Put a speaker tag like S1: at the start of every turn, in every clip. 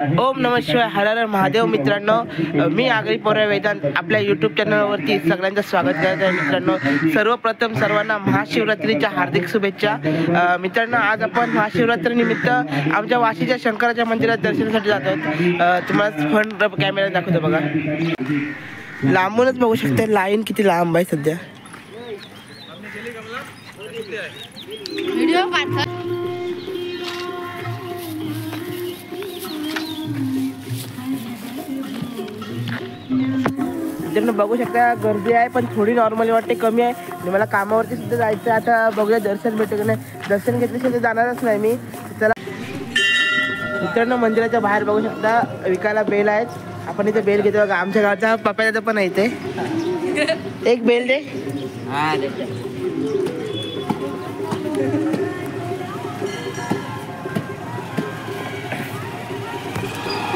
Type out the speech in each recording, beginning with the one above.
S1: ओम नमः शिवाय. हर हर महादेव. मित्रांनो, मी आगरी पोरे वेदांत आपल्या यूट्यूब चॅनलवरती सगळ्यांचं स्वागत करत आहे. मित्रांनो, सर्वप्रथम सर्वांना महाशिवरात्रीच्या हार्दिक शुभेच्छा. मित्रांनो, आज आपण महाशिवरात्रीनिमित्त आमच्या वाशीच्या शंकराच्या मंदिरात दर्शनासाठी जात आहोत. तुम्हाला फ्रंट कॅमेरा दाखवतो बघा. लांबूनच बघू शकता लाईन किती लांब आहे सध्या. मित्रांनो, बघू शकता गर्दी आहे, पण थोडी नॉर्मली वाटते, कमी आहे. आणि मला कामावरती सुद्धा जायचं. आता बघूया दर्शन भेटेल की नाही. दर्शन घेतल्याशिवाय जाणारच नाही मी. चला मित्रांनो, मंदिराच्या बाहेर बघू शकता विकायला बेल आहेत. आपण इथे बेल घेतो बघा. आमच्या गावचा पप्याचा पण आहे इथे. एक बेल दे.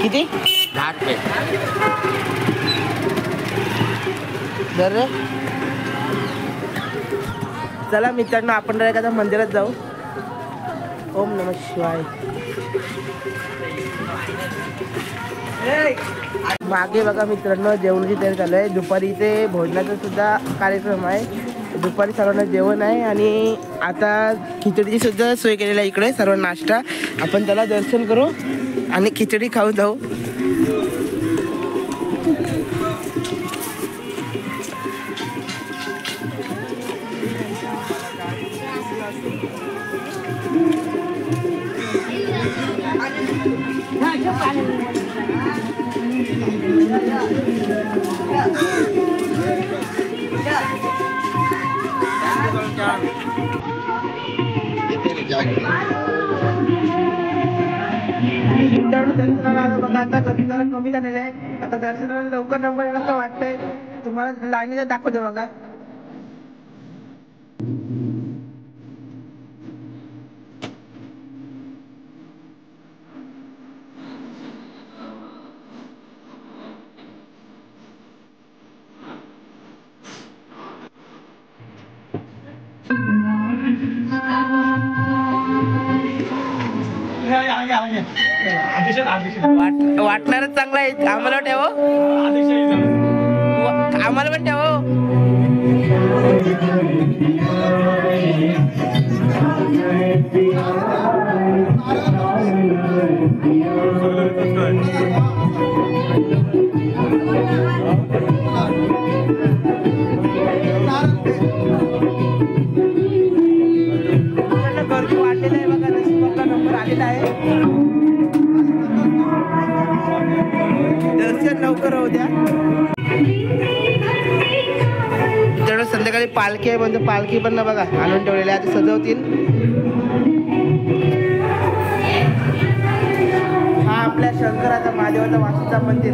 S1: किती? 10 रुपये. तर चला मित्रांनो, आपण एखाद्या मंदिरात जाऊ. ओम नमः शिवाय. मागे बघा मित्रांनो, जेवणाची तयारी चालू आहे. दुपारी इथे भोजनाचा सुद्धा कार्यक्रम आहे. दुपारी सर्वांना जेवण आहे आणि आता खिचडीची सुद्धा सोय केलेली आहे इकडे. सर्व नाश्ता. आपण त्याला दर्शन करू आणि खिचडी खाऊ जाऊ. आता कमी झालेलं आहे. आता दर्शनाला लवकर नंबर असं वाटतंय. तुम्हाला लाईनीला दाखवतो बघा. वाटणारच चांगला आहे. आम्हाला ठेव, आम्हाला पण ठेव. गर्दी वाढलेला आहे बघा. नशीब नंबर आलेला आहे. दर्शन लवकर होऊ द्या. तेवढं संध्याकाळी पालखी आहे म्हणजे पालखी पण ना बघा आणून ठेवलेली आहे. आता सजवतील. हा आपल्या शंकराचा महादेवाचा वाशीचा मंदिर.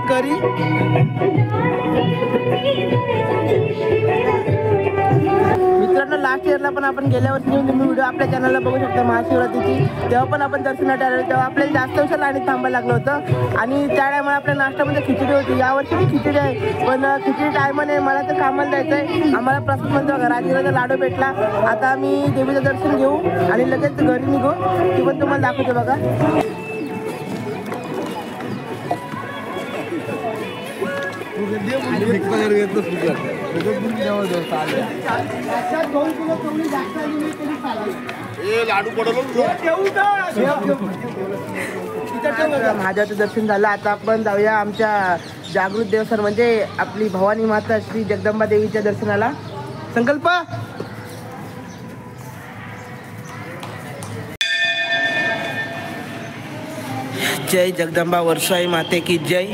S1: घरी मित्रांनो, लास्ट इयरला पण आपण गेल्या वर्षी तुम्ही व्हिडिओ आपल्या चॅनलला बघू शकता महाशिवरात्रीची, तेव्हा पण आपण दर्शनासाठी आलो, तेव्हा आपल्याला जास्त वर्ष लाईनीत थांबायला लागलं होतं आणि त्या टायमाला आपल्या नाश्त्यामध्ये खिचडी होती. यावर्षी मी खिचडी आहे, पण खिचडी टायमाने मला तर कामाला जायचं आहे. आम्हाला प्रसाद म्हणतो राजगिराचा लाडू भेटला. आता आम्ही देवीचं दर्शन घेऊ आणि लगेच घरी निघू, ती पण तुम्हाला दाखवतो बघा. महादेवाचं दर्शन झालं. आता आपण जाऊया आमच्या जागृत देवस्थान म्हणजे आपली भवानी माता श्री जगदंबा देवीच्या दर्शनाला. संकल्प. जय जगदंबा वर्षाई माते की जय.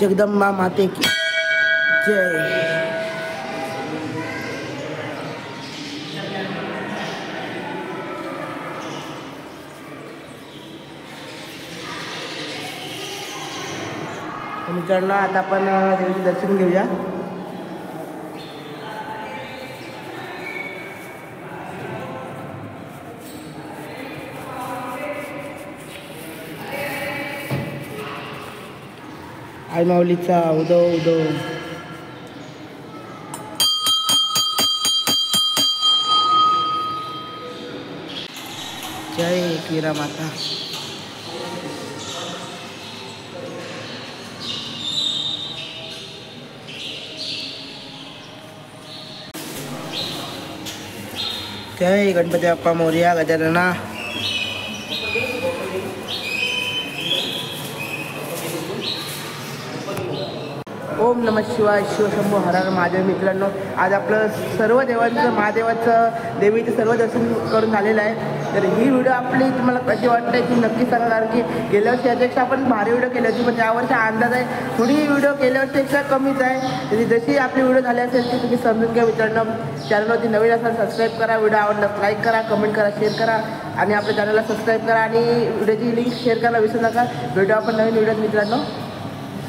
S1: जगदंबा माते की जय. मित्रांनो, आता आपण देवीचे दर्शन घेऊया. आई माऊलीचा उदो उदो. जय कीरा माता. जय गणपती बाप्पा मोरया. गजानना. ओम नमः शिवाय. शिवशंभो हर हर महादेव. मित्रांनो, आज आपलं सर्व देवांचं महादेवाचं देवीचं सर्व दर्शन करून झालेलं आहे. तर ही व्हिडिओ आपली तुम्हाला कशी वाटते की नक्की सांगा, कारण की गेल्या वर्षी यापेक्षा आपण भारी व्हिडिओ केली होती, पण यावर्षी अंदाज आहे थोडी व्हिडिओ गेल्या वर्षीपेक्षा कमीच आहे. तरी जशी आपली व्हिडिओ झाली असेल ती तुम्ही समजून घ्या. मित्रांनो, चॅनलवरती नवीन असाल सबस्क्राईब करा, व्हिडिओ आवडल्यास लाईक करा, कमेंट करा, शेअर करा आणि आपल्या चॅनलला सबस्क्राईब करा आणि व्हिडिओची लिंक शेअर करायला विसरू नका. भेटू आपण नवीन व्हिडिओत मित्रांनो.